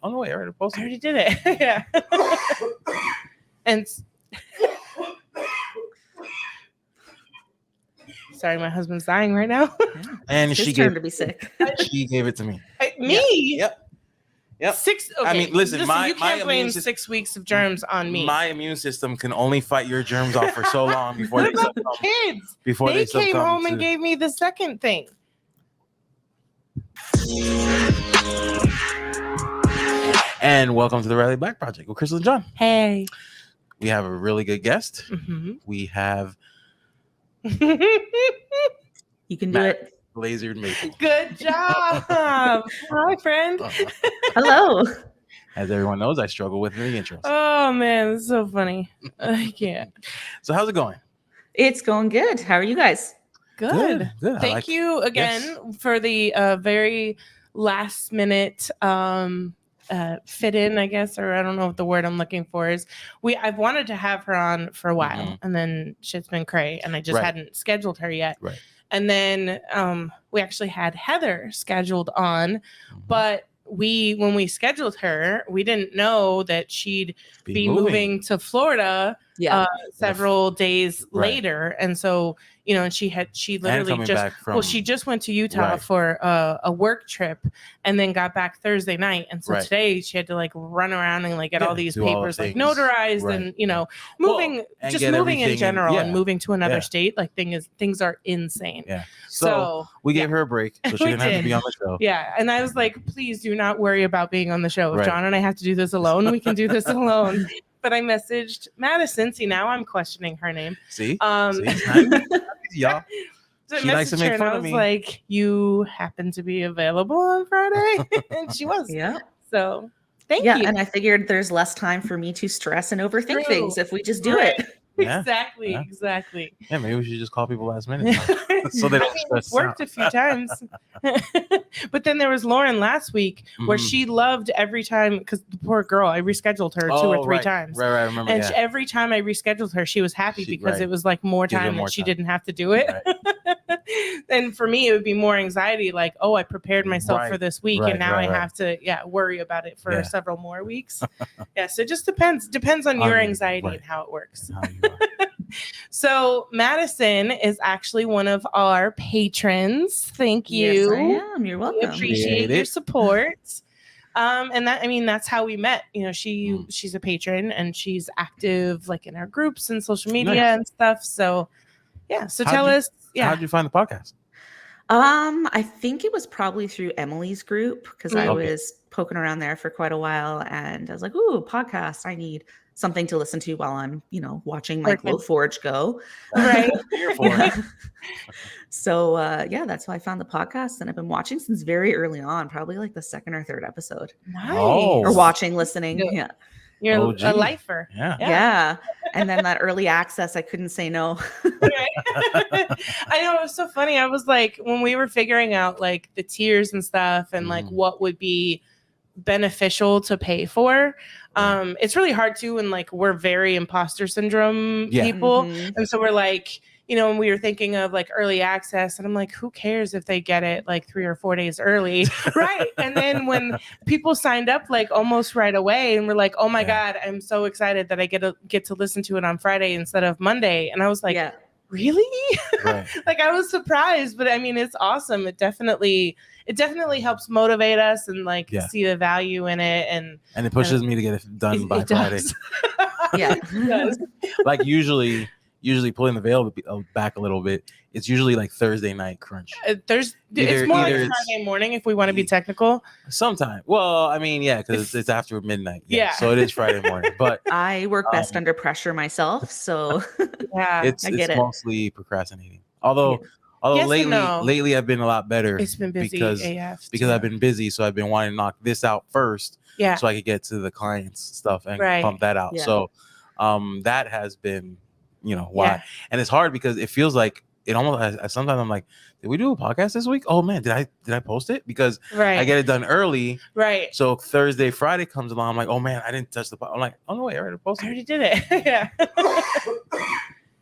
oh no, wait, I already posted. I already did it. Yeah. And sorry, my husband's dying right now. And It's his turn to be sick. She gave it to me. Me? Yep. 6. Okay. I mean, listen, you can't blame 6 weeks of germs on me. My immune system can only fight your germs off for so long before what about the kids? Before they came home and gave me the second thing. And welcome to the Riley Black Project with Crystal and John. Hey. We have a really good guest. Mm-hmm. We have You can do it. Lasered Maple. Good job. Hi, friend. Hello. As everyone knows, I struggle with the intros. Oh, man. That's so funny. I can't. So how's it going? It's going good. How are you guys? Good. Good. Thank you again for the very last minute fit in, I guess, or I don't know what the word I'm looking for is. I've wanted to have her on for a while, and then shit's been cray, and I just hadn't scheduled her yet. Right. And then we actually had Heather scheduled on, but when we scheduled her, we didn't know that she'd be moving to Florida several days later. And so, and she literally she just went to Utah for a work trip and then got back Thursday night. And so today she had to like run around and get all these papers like notarized and, moving in general and moving to another state. Like things are insane. Yeah. So we gave her a break so she didn't have to be on the show. Yeah. And I was like, please do not worry about being on the show. If John and I have to do this alone, we can do this alone. But I messaged Madison. See, now I'm questioning her name. See? Y'all. So she likes to make fun of me. I was like, you happen to be available on Friday? And she was. Yeah. So thank you. Yeah, and I figured there's less time for me to stress and overthink things if we just do it. Yeah. Exactly. Yeah, maybe we should just call people last minute so they don't stress. It's worked a few times. But then there was Lauren last week where she loved every time, because the poor girl, I rescheduled her 2 or 3 times. Right, I remember. And every time I rescheduled her, she was happy because it was like more time and she didn't have to do it. Right. And for me, it would be more anxiety, like, oh, I prepared myself for this week and now I have to worry about it for several more weeks. So it just depends on your anxiety and how it works. So Madison is actually one of our patrons. Thank you. Yes, I am. You're welcome. We appreciate your support. And that's how we met. She's a patron and she's active like in our groups and social media and stuff. So So tell us. Yeah. How'd you find the podcast? I think it was probably through Emily's group because I was poking around there for quite a while and I was like, ooh, podcast. I need something to listen to while I'm, watching my Glow Forge go. Right. So, that's how I found the podcast. And I've been watching since very early on, probably like the 2nd or 3rd episode. Nice. Or watching, listening. Yeah. You're a lifer. Yeah. And then that early access, I couldn't say no. I know, it was so funny. I was like, when we were figuring out like the tiers and stuff and like what would be beneficial to pay for, it's really hard to, and like we're very imposter syndrome people. And so we're like, when we were thinking of like early access, and I'm like, who cares if they get it like 3 or 4 days early, right? And then when people signed up like almost right away, and we're like, oh my God, I'm so excited that I get to listen to it on Friday instead of Monday. And I was like, really? Right. Like I was surprised, but I mean, it's awesome. It definitely helps motivate us and like see the value in it, and it pushes me to get it done by Friday. It does. Like usually pulling the veil back a little bit, it's usually like Thursday night crunch. It's more like Friday morning if we want to be technical. Sometimes. Well, I mean, because it's after midnight. Yeah. So it is Friday morning. But I work best under pressure myself. So it's mostly procrastinating. Although lately I've been a lot better. It's been busy because I've been busy. So I've been wanting to knock this out first. Yeah. So I could get to the clients stuff and pump that out. Yeah. So that has been why. Yeah. And it's hard because it feels like it almost sometimes I'm like, did we do a podcast this week? Oh man, did I post it? Because I get it done early. Right. So Thursday, Friday comes along. I'm like, oh man, I didn't touch the podcast. I'm like, oh no, wait, I already posted. I already did it. Yeah.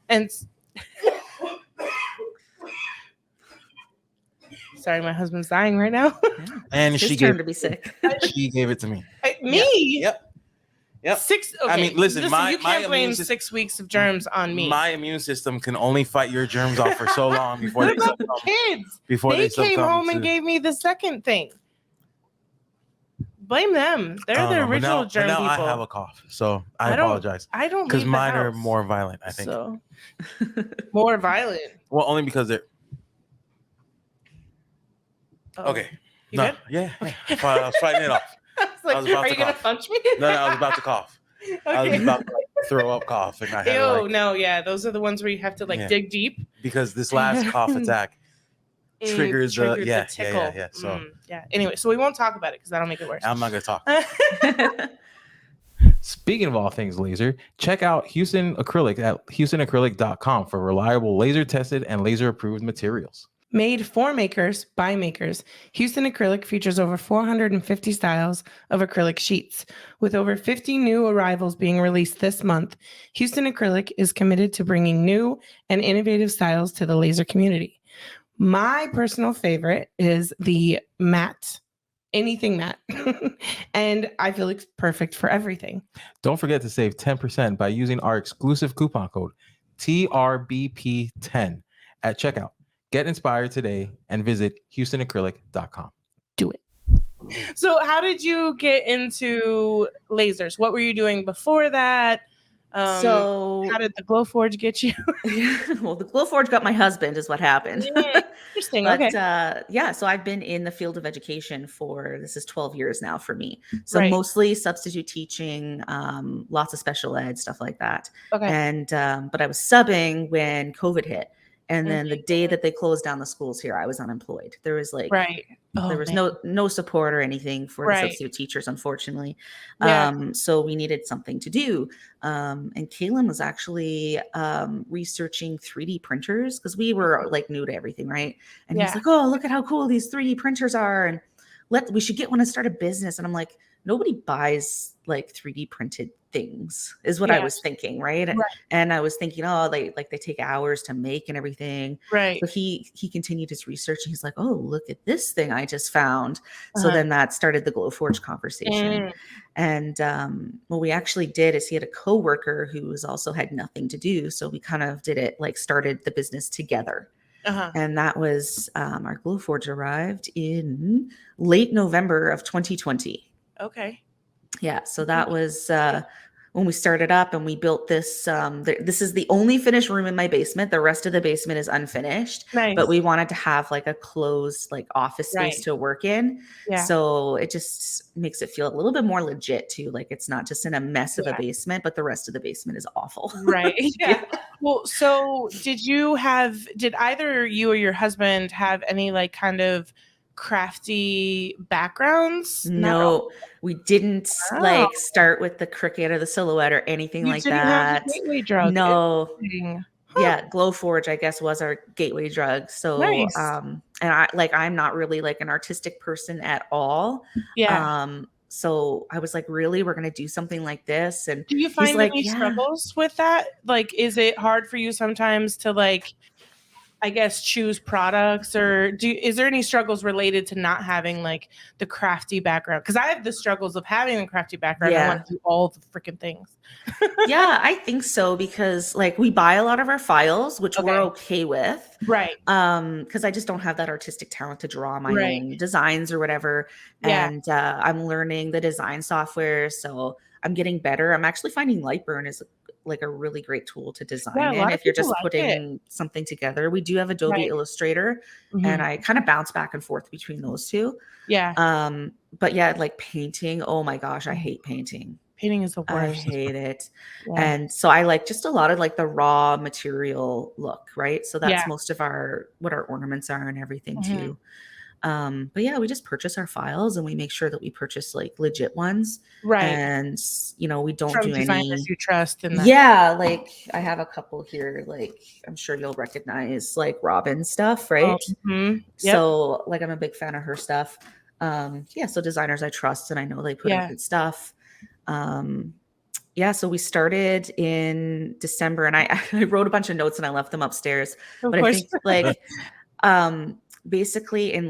And sorry, my husband's dying right now. And she gave to be sick. She gave it to me. Me? Yep. Okay. I mean, listen, you can't blame 6 weeks of germs on me. My immune system can only fight your germs off for so long before what about the kids? They came home and gave me the second thing. Blame them. They're the original germ people. But now I have a cough, so I apologize. I don't because mine are more violent. I think so. More violent. Well, only because they're. Okay. You good? Yeah. I was fighting it off. I was like, are you gonna punch me? No, I was about to cough. Okay. I was about to throw up cough, and I had no, yeah, those are the ones where you have to dig deep. Because this last cough attack triggered the tickle. Yeah. So Anyway, so we won't talk about it because that'll make it worse. I'm not gonna talk. Speaking of all things laser, check out Houston Acrylic at houstonacrylic.com for reliable laser tested and laser approved materials. Made for makers by makers, Houston Acrylic features over 450 styles of acrylic sheets. With over 50 new arrivals being released this month, Houston Acrylic is committed to bringing new and innovative styles to the laser community. My personal favorite is the matte. Anything matte. And I feel it's perfect for everything. Don't forget to save 10% by using our exclusive coupon code TRBP10 at checkout. Get inspired today and visit houstonacrylic.com. Do it. So how did you get into lasers? What were you doing before that? So how did the Glowforge get you? Well, the Glowforge got my husband is what happened. Interesting. But okay. So I've been in the field of education this is 12 years now for me. So mostly substitute teaching, lots of special ed, stuff like that. Okay. And but I was subbing when COVID hit. And then the day that they closed down the schools here, I was unemployed. There was there was no support or anything for the substitute teachers, unfortunately. So we needed something to do. And Kaylin was actually researching 3D printers because we were new to everything, right? And he's like, "Oh, look at how cool these 3D printers are, and we should get one and start a business." And I'm like, nobody buys 3D printed things is what I was thinking. Right. And I was thinking, they take hours to make and everything. Right. So he continued his research and he's like, "Oh, look at this thing I just found." So then that started the Glowforge conversation. And what we actually did is he had a coworker who also had nothing to do. So we kind of did it, started the business together. And that was our Glowforge arrived in late November of 2020. Okay. Yeah. So that was when we started up and we built this. This is the only finished room in my basement. The rest of the basement is unfinished. Nice. But we wanted to have a closed office space to work in. Yeah. So it just makes it feel a little bit more legit too. It's not just in a mess of a basement, but the rest of the basement is awful. Right. Yeah. Well, so did either you or your husband have any kind of crafty backgrounds? No, we didn't start with the Cricut or the Silhouette or anything like that. Have a gateway drug. No. Yeah, Glowforge, I guess, was our gateway drug. So nice. And I'm not really an artistic person at all. Yeah. So I was like, really, we're gonna do something like this? And do you find any struggles with that? Is it hard for you sometimes to I guess choose products, or is there any struggles related to not having the crafty background? Because I have the struggles of having the crafty background. I want to do all the freaking things. Yeah, I think so, because we buy a lot of our files, which we're okay with. Right. Because I just don't have that artistic talent to draw my own designs or whatever. Yeah. And I'm learning the design software, so I'm getting better. I'm actually finding Lightburn is a really great tool to design in if you're just putting something together. We do have Adobe Illustrator, and I kind of bounce back and forth between those two. Yeah. But yeah, painting. Oh my gosh, I hate painting. Painting is the worst. I hate it. Yeah. And so I just a lot of the raw material look, right? So that's most of what our ornaments are and everything too. But yeah, we just purchase our files and we make sure that we purchase legit ones. Right. And we don't do any designers you trust in that. Yeah, I have a couple here, I'm sure you'll recognize Robin stuff, right? Yep. So I'm a big fan of her stuff. So designers I trust and I know they put in good stuff. So we started in December and I wrote a bunch of notes and I left them upstairs. Of course. I think basically in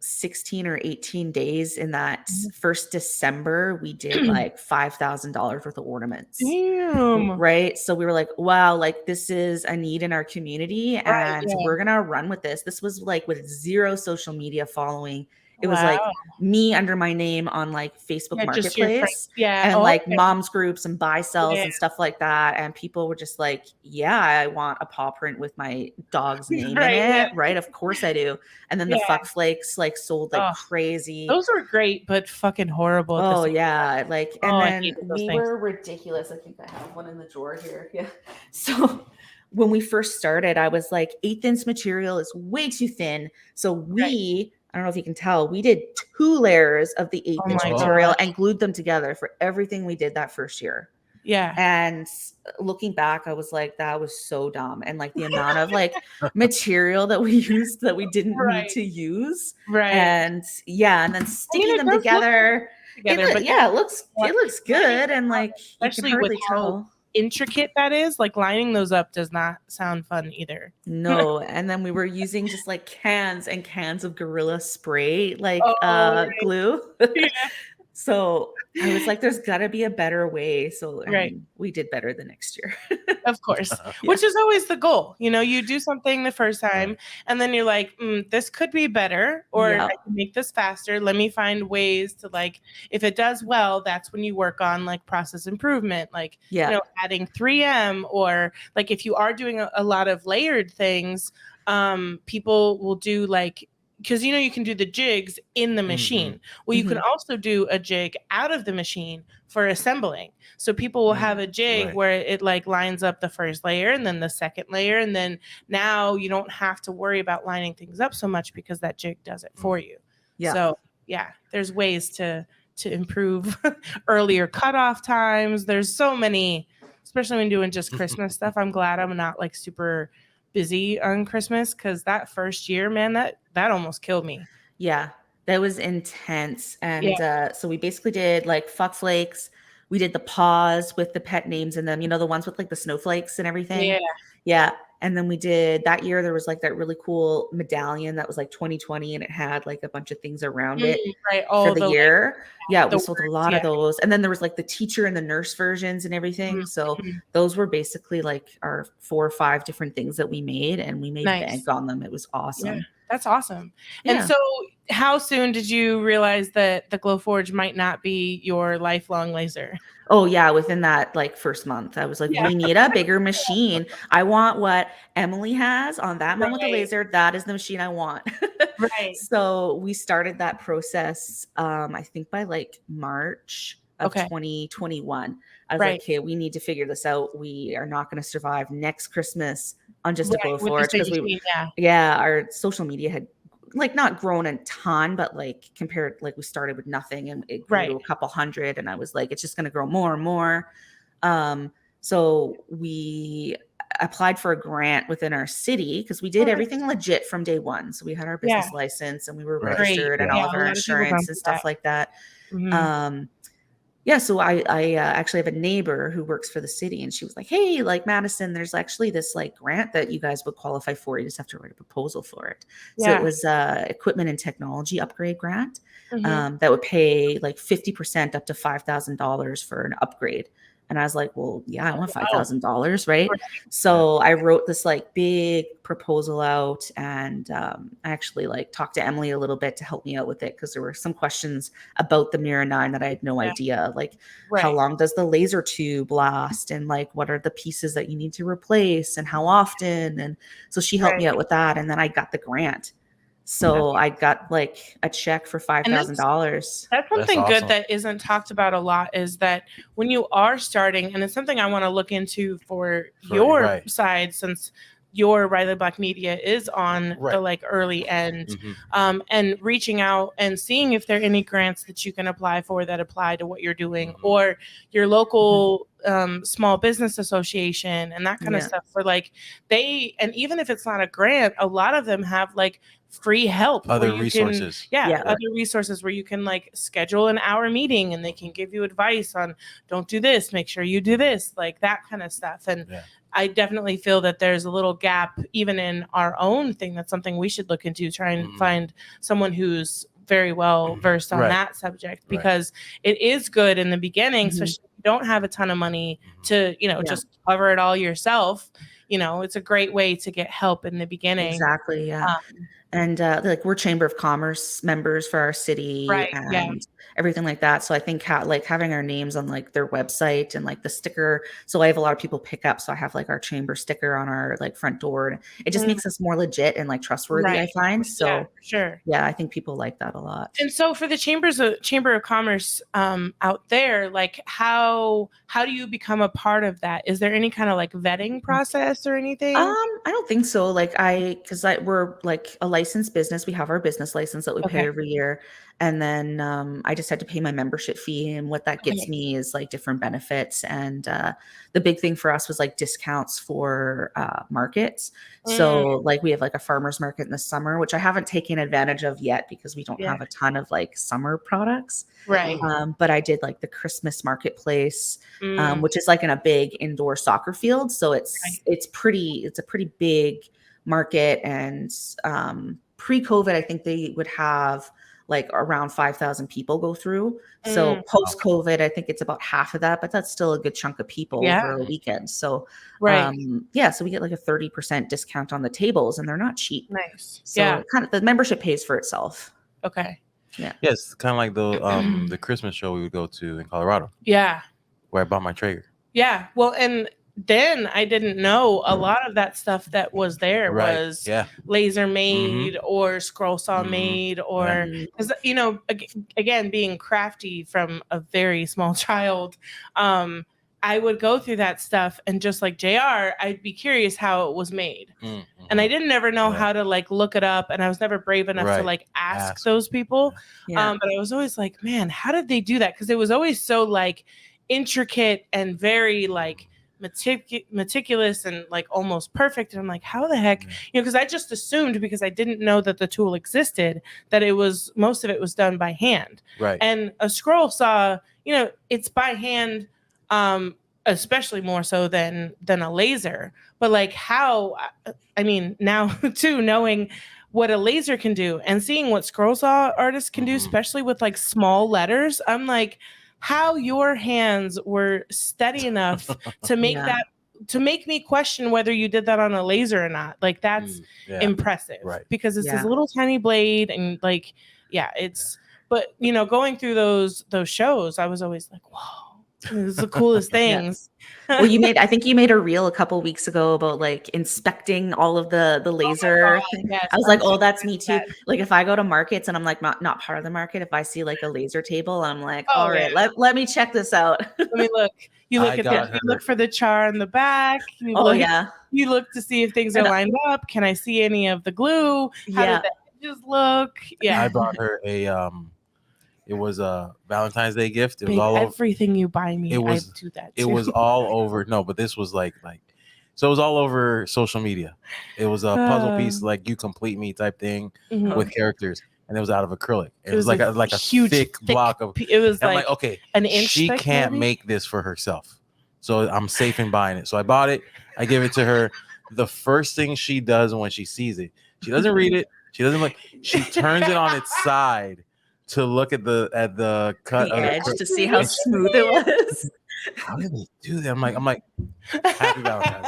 16 or 18 days in that first December, we did like $5,000 worth of ornaments. Damn. Right. So we were like, wow, like this is a need in our community and we're going to run with this. This was like with zero social media following. It was like me under my name on like Facebook Marketplace and like moms groups and buy sells and stuff like that. And people were just like, yeah, I want a paw print with my dog's name in it. Right. Of course I do. And then the fuck flakes like sold like crazy. Those were great, but fucking horrible. Oh yeah. Like, and then we were ridiculous. I think I have one in the drawer here. Yeah. So when we first started, I was like, 1/8 inch material is way too thin. So I don't know if you can tell, we did 2 layers of the 1/8 inch material and glued them together for everything we did that first year. Yeah. And looking back, I was like, that was so dumb. And like the amount of like material that we used that we didn't need to use. Right. And and then sticking them together. It looks good. And like, especially you can hardly with how intricate that is, like lining those up does not sound fun either. No. And then we were using just like cans and cans of Gorilla spray, like glue. So I was like, there's got to be a better way. So we did better the next year. Of course, which is always the goal. You know, you do something the first time and then you're like, this could be better, or I can make this faster. Let me find ways to like, if it does well, that's when you work on like process improvement, like, you know, adding 3M, or like if you are doing a lot of layered things, people will do like, because, you know, you can do the jigs in the machine. Well, you can also do a jig out of the machine for assembling. So people will have a jig where it like lines up the first layer and then the second layer. And then now you don't have to worry about lining things up so much because that jig does it for you. So there's ways to improve earlier cutoff times. There's so many, especially when doing just Christmas stuff. I'm glad I'm not like super busy on Christmas, because that first year, man, that almost killed me. Yeah, that was intense. And so we basically did like fuck flakes. We did the paws with the pet names in them, you know, the ones with like the snowflakes and everything. Yeah. And then we did that year, there was like that really cool medallion that was like 2020 and it had like a bunch of things around it for the year. Like, we sold a lot of those. And then there was like the teacher and the nurse versions and everything. So those were basically like our 4 or 5 different things that we made, and we made bank on them. It was awesome. Yeah, that's awesome. And so how soon did you realize that the Glowforge might not be your lifelong laser? Oh yeah, within that like first month, I was like, we need a bigger machine. I want what Emily has on that one with the laser. That is the machine I want. So we started that process, I think by like March of 2021. I was like, okay, we need to figure this out. We are not going to survive next Christmas on just a Glowforge, because our social media had like not grown a ton, but like compared, like we started with nothing and it grew to a couple hundred, and I was like, it's just going to grow more and more. So we applied for a grant within our city, because we did everything legit from day one. So we had our business license and we were registered and all of our insurance and stuff like that. So I actually have a neighbor who works for the city, and she was like, hey, like Madison, there's actually this like grant that you guys would qualify for. You just have to write a proposal for it. So it was equipment and technology upgrade grant that would pay like 50% up to $5,000 for an upgrade. And I was like, well, yeah, I want $5,000, right? So I wrote this like big proposal out, and I actually like talked to Emily a little bit to help me out with it, because there were some questions about the Mira 9 that I had no idea, like how long does the laser tube last, and like what are the pieces that you need to replace and how often. And so she helped me out with that, and then I got the grant. So I got like a check for $5,000. That's something good that isn't talked about a lot, is that when you are starting, and it's something I want to look into for your side, since your Riley Black Media is on the like early end, and reaching out and seeing if there are any grants that you can apply for that apply to what you're doing, or your local small business association and that kind of stuff. For like and even if it's not a grant, a lot of them have like free help, other resources. Other resources where you can like schedule an hour meeting and they can give you advice on, don't do this, make sure you do this, like that kind of stuff. And I definitely feel that there's a little gap even in our own thing. That's something we should look into, try and find someone who's very well versed on that subject, because it is good in the beginning, especially if you don't have a ton of money to, just cover it all yourself. It's a great way to get help in the beginning. Exactly. Yeah. And like we're Chamber of Commerce members for our city and everything like that. So I think like having our names on like their website and like the sticker. So I have a lot of people pick up. So I have like our chamber sticker on our like front door. And it just makes us more legit and like trustworthy, I find. So sure. Yeah, I think people like that a lot. And so for the Chamber of Commerce out there, like how do you become a part of that? Is there any kind of like vetting process or anything? I don't think so. Like because we're like a licensed business. We have our business license that we pay every year. And then I just had to pay my membership fee. And what that gets me is like different benefits. And the big thing for us was like discounts for markets. So like we have like a farmer's market in the summer, which I haven't taken advantage of yet because we don't have a ton of like summer products. Right. But I did like the Christmas marketplace, which is like in a big indoor soccer field. So it's a pretty big market. And pre-COVID, I think they would have like around 5,000 people go through. So post-COVID, I think it's about half of that, but that's still a good chunk of people over a weekend. So so we get like a 30% discount on the tables, and they're not cheap. Nice. So kind of the membership pays for itself. Okay. Yeah. Yes, kind of like the Christmas show we would go to in Colorado. Yeah. Where I bought my Traeger. Yeah. Well, and then I didn't know a lot of that stuff that was there was laser made or scroll saw made, or because again, being crafty from a very small child, I would go through that stuff, and just like JR, I'd be curious how it was made. And I didn't ever know how to like look it up, and I was never brave enough to like ask those people. But I was always like, man, how did they do that? Because it was always so like intricate and very like meticulous and like almost perfect. And I'm like, how the heck, because I just assumed, because I didn't know that the tool existed, that most of it was done by hand. Right. And a scroll saw, it's by hand, especially more so than a laser. But like how, I mean, now too, knowing what a laser can do and seeing what scroll saw artists can do, especially with like small letters, I'm like, how your hands were steady enough to make that, to make me question whether you did that on a laser or not. Like that's impressive, right? Because it's this little tiny blade, and like, but going through those shows, I was always like, whoa, it was the coolest things. Well, I think you made a reel a couple weeks ago about like inspecting all of the laser. Yes, I was like, oh, that's me too. Like if I go to markets and I'm like not part of the market, if I see like a laser table, I'm like, all right, let me check this out. Let me look. You look you look for the char in the back. You look to see if things are lined up. Can I see any of the glue? How did the edges look? Yeah. I bought her it was a Valentine's Day gift. It was all everything you buy me. I do that too. It was all over. No, but this was like so it was all over social media. It was a puzzle piece, like You Complete Me type thing with characters, and it was out of acrylic. It was like a huge thick block of. It was like okay, an inch. She can't make this for herself, so I'm safe in buying it. So I bought it. I give it to her. The first thing she does when she sees it, she doesn't read it. She doesn't like. She turns it on its side to look at the cut the edge to see how smooth it was. How did they do that? I'm like, happy Valentine's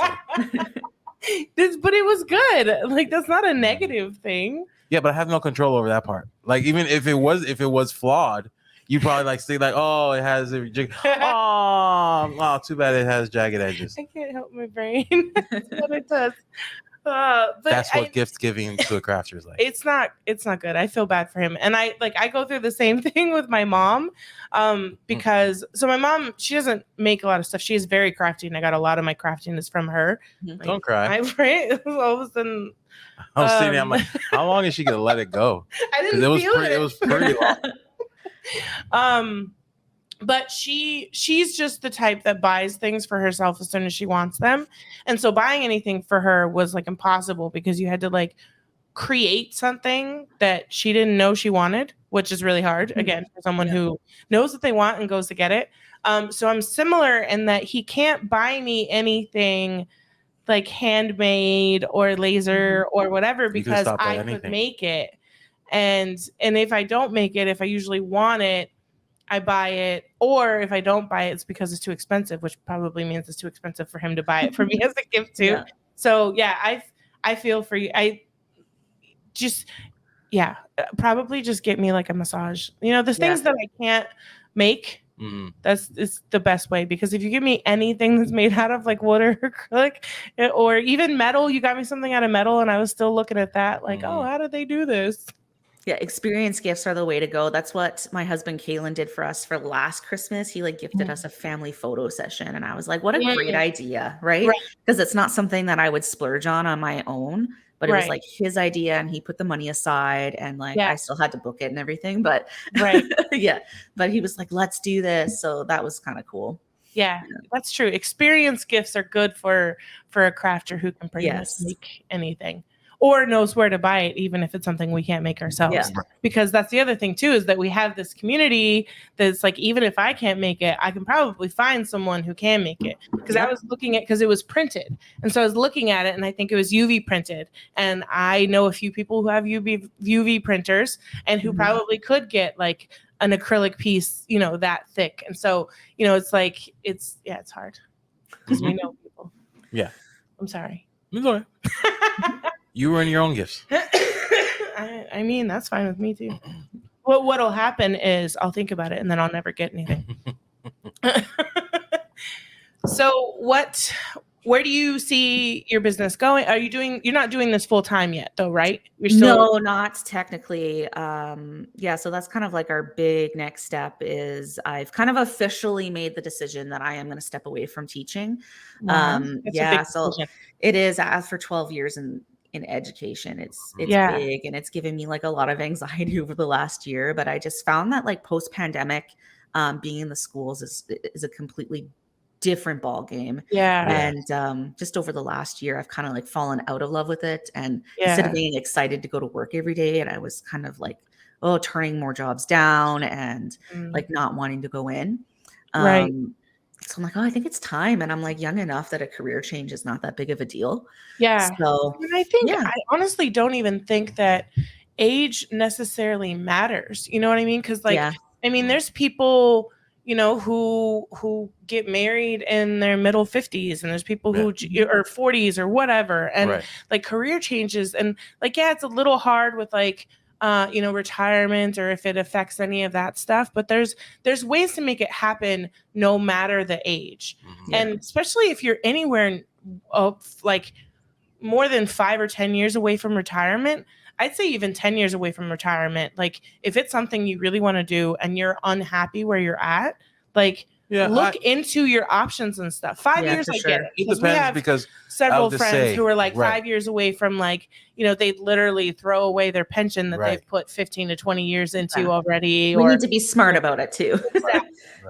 Day. But it was good. Like that's not a negative thing. Yeah, but I have no control over that part. Like even if it was flawed, you probably like say like, oh, it has a oh, too bad it has jagged edges. I can't help my brain. That's what it does. But that's what gift giving to a crafter is like. It's not good. I feel bad for him. And I go through the same thing with my mom. Because so my mom, she doesn't make a lot of stuff. She is very crafty, and I got a lot of my craftiness from her. Don't cry. All of a sudden I was sitting there, I'm like, how long is she gonna let it go? I didn't feel it. It was pretty long. But she's just the type that buys things for herself as soon as she wants them. And so buying anything for her was like impossible, because you had to like create something that she didn't know she wanted, which is really hard, again, for someone who knows what they want and goes to get it. So I'm similar in that he can't buy me anything like handmade or laser or whatever, because I could make it. And if I don't make it, if I usually want it, I buy it. Or if I don't buy it, it's because it's too expensive, which probably means it's too expensive for him to buy it for me as a gift too. Yeah. So yeah, I feel for you. I just, probably just get me like a massage. You know, the things that I can't make, it's the best way, because if you give me anything that's made out of like wood or acrylic or even metal, you got me something out of metal and I was still looking at that like, oh, how did they do this? Yeah, experience gifts are the way to go. That's what my husband Kalen did for us for last Christmas. He like gifted us a family photo session, and I was like, what a great idea, right? Because it's not something that I would splurge on my own, but it was like his idea, and he put the money aside, and like I still had to book it and everything, but but he was like, let's do this. So that was kind of cool. Yeah, that's true. Experience gifts are good for a crafter who can pretty much make anything. Or knows where to buy it, even if it's something we can't make ourselves. Yeah. Because that's the other thing too, is that we have this community that's like, even if I can't make it, I can probably find someone who can make it. Because I was looking at, because it was printed. And so I was looking at it and I think it was UV printed. And I know a few people who have UV printers and who probably could get like an acrylic piece, you know, that thick. And so, you know, it's like, it's hard. Because we know people. Yeah. I'm sorry. It's all right. You run your own gifts. I mean, that's fine with me too. What'll happen is I'll think about it and then I'll never get anything. So where do you see your business going? You're not doing this full time yet though, right? No, not technically. So that's kind of like our big next step is I've kind of officially made the decision that I am going to step away from teaching. Wow. So it is after 12 years in education. It's big, and it's given me like a lot of anxiety over the last year, but I just found that like post-pandemic, being in the schools is a completely different ball game. And just over the last year, I've kind of like fallen out of love with it. And instead of being excited to go to work every day, and I was kind of like, turning more jobs down and like not wanting to go in. So I'm like, I think it's time. And I'm like young enough that a career change is not that big of a deal. Yeah. So and I think I honestly don't even think that age necessarily matters. You know what I mean? Because like, I mean, there's people, you know, who get married in their middle 50s, and there's people who or 40s or whatever. And like career changes, and like, it's a little hard with like, you know, retirement, or if it affects any of that stuff, but there's ways to make it happen no matter the age. And especially if you're anywhere like more than 5 or 10 years away from retirement, I'd say even 10 years away from retirement, like if it's something you really want to do and you're unhappy where you're at, like look into your options and stuff. 5 years, I get it. It depends, because several friends who are like 5 years away from like, you know, they literally throw away their pension that they've put 15 to 20 years into already. We need to be smart about it too.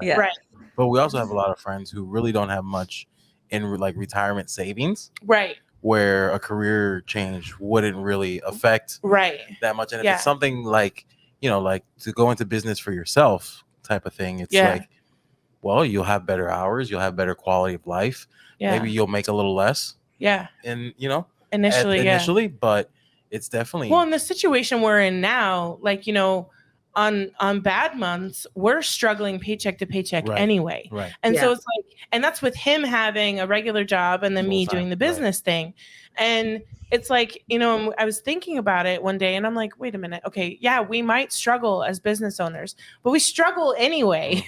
Right. But we also have a lot of friends who really don't have much in like retirement savings. Right. Where a career change wouldn't really affect that much. And if it's something like, you know, like to go into business for yourself type of thing, it's like, well, you'll have better hours, you'll have better quality of life. Maybe you'll make a little less. And you know, initially, but it's definitely in the situation we're in now, like, you know, on bad months, we're struggling paycheck to paycheck anyway. And so it's like, and that's with him having a regular job and then me doing the business thing. And it's like, you know, I was thinking about it one day and I'm like, wait a minute. Okay. Yeah, we might struggle as business owners, but we struggle anyway,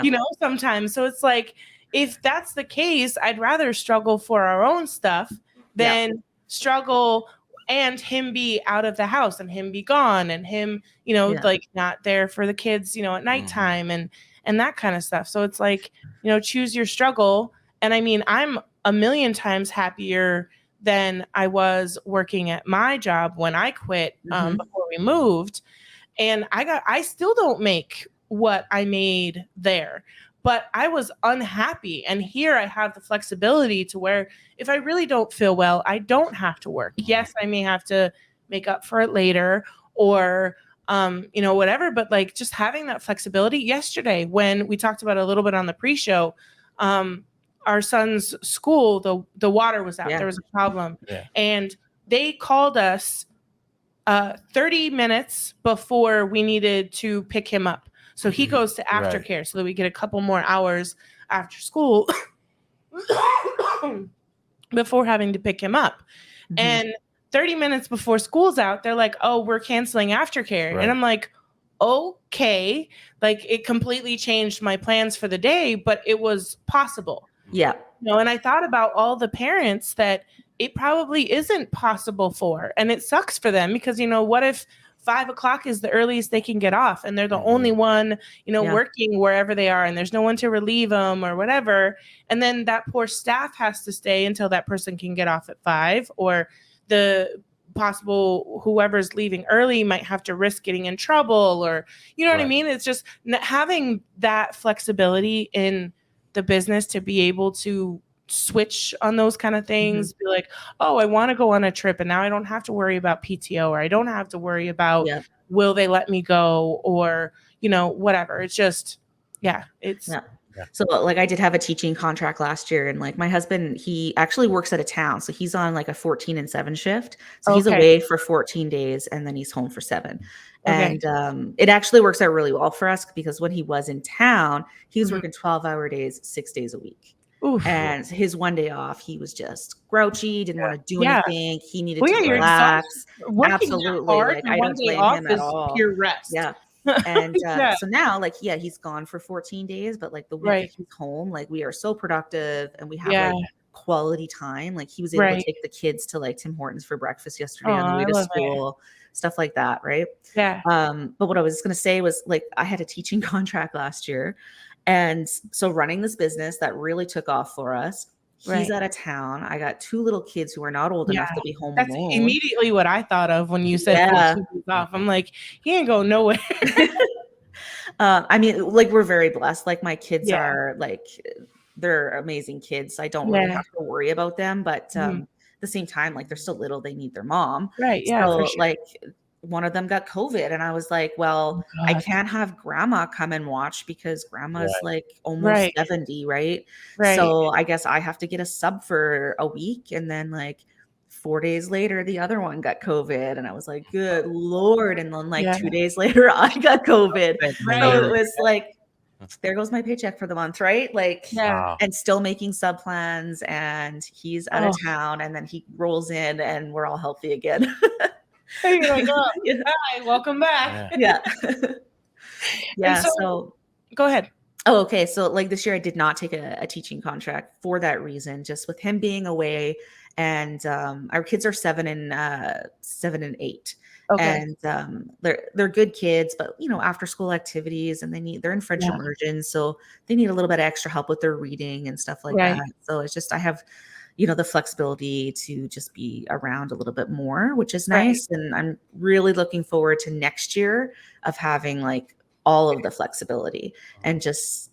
you know, sometimes. So it's like, if that's the case, I'd rather struggle for our own stuff than struggle and him be out of the house and him be gone and him, you know, like not there for the kids, you know, at nighttime and that kind of stuff. So it's like, you know, choose your struggle. And I mean, I'm a million times happier than I was working at my job when I quit before we moved. And I still don't make what I made there, but I was unhappy. And here I have the flexibility to where if I really don't feel well, I don't have to work. Yes, I may have to make up for it later or, you know, whatever. But like just having that flexibility yesterday when we talked about it a little bit on the pre-show, our son's school, the water was out. There was a problem. And they called us 30 minutes before we needed to pick him up. So he goes to aftercare so that we get a couple more hours after school before having to pick him up. And 30 minutes before school's out, they're like, oh, we're canceling aftercare. And I'm like, okay. Like, it completely changed my plans for the day, but it was possible. Yeah. And I thought about all the parents that it probably isn't possible for, and it sucks for them because, what if 5 o'clock is the earliest they can get off and they're the only one, working wherever they are and there's no one to relieve them or whatever. And then that poor staff has to stay until that person can get off at 5, or the possible whoever's leaving early might have to risk getting in trouble, or, what I mean? It's just having that flexibility in the business to be able to switch on those kind of things, be like, oh, I want to go on a trip and now I don't have to worry about PTO, or I don't have to worry about will they let me go, or whatever. It's just So like I did have a teaching contract last year, and like my husband, he actually works at a town, so he's on like a 14 and 7 shift, so he's away for 14 days and then he's home for 7. And it actually works out really well for us because when he was in town, he was working 12-hour days 6 days a week. Oof. And his one day off, he was just grouchy, didn't want to do anything. He needed to relax. Absolutely. Like, I don't blame him at all. Pure rest. Yeah. And so now, like, he's gone for 14 days, but like the week that he's home, like we are so productive and we have like quality time. Like he was able to take the kids to like Tim Hortons for breakfast yesterday on the way to school, stuff like that. Right. Yeah. But what I was going to say was, like, I had a teaching contract last year. And so running this business that really took off for us, he's out of town. I got 2 little kids who are not old enough to be home alone. That's immediately what I thought of when you said 2 days off. I'm like, he ain't going nowhere. I mean, like, we're very blessed. Like, my kids are like, they're amazing kids. I don't really have to worry about them, but at the same time, like, they're still little. They need their mom. Right. Yeah. So, for sure. like, one of them got COVID, and I was like, well, I can't have grandma come and watch because grandma's like almost 70, right? So I guess I have to get a sub for a week. And then like 4 days later, the other one got COVID, and I was like, good Lord. And then like 2 days later, I got COVID. So it was like, there goes my paycheck for the month, right? Like, and still making sub plans, and he's out of town, and then he rolls in and we're all healthy again. You're like, oh, hi, welcome back. So go ahead. Oh, okay. So like this year I did not take a teaching contract for that reason, just with him being away, and our kids are 7 and 8. And they're good kids, but after school activities, and they're in French immersion, so they need a little bit of extra help with their reading and stuff like that. So it's just, I have the flexibility to just be around a little bit more, which is nice. And I'm really looking forward to next year of having like all of the flexibility and just,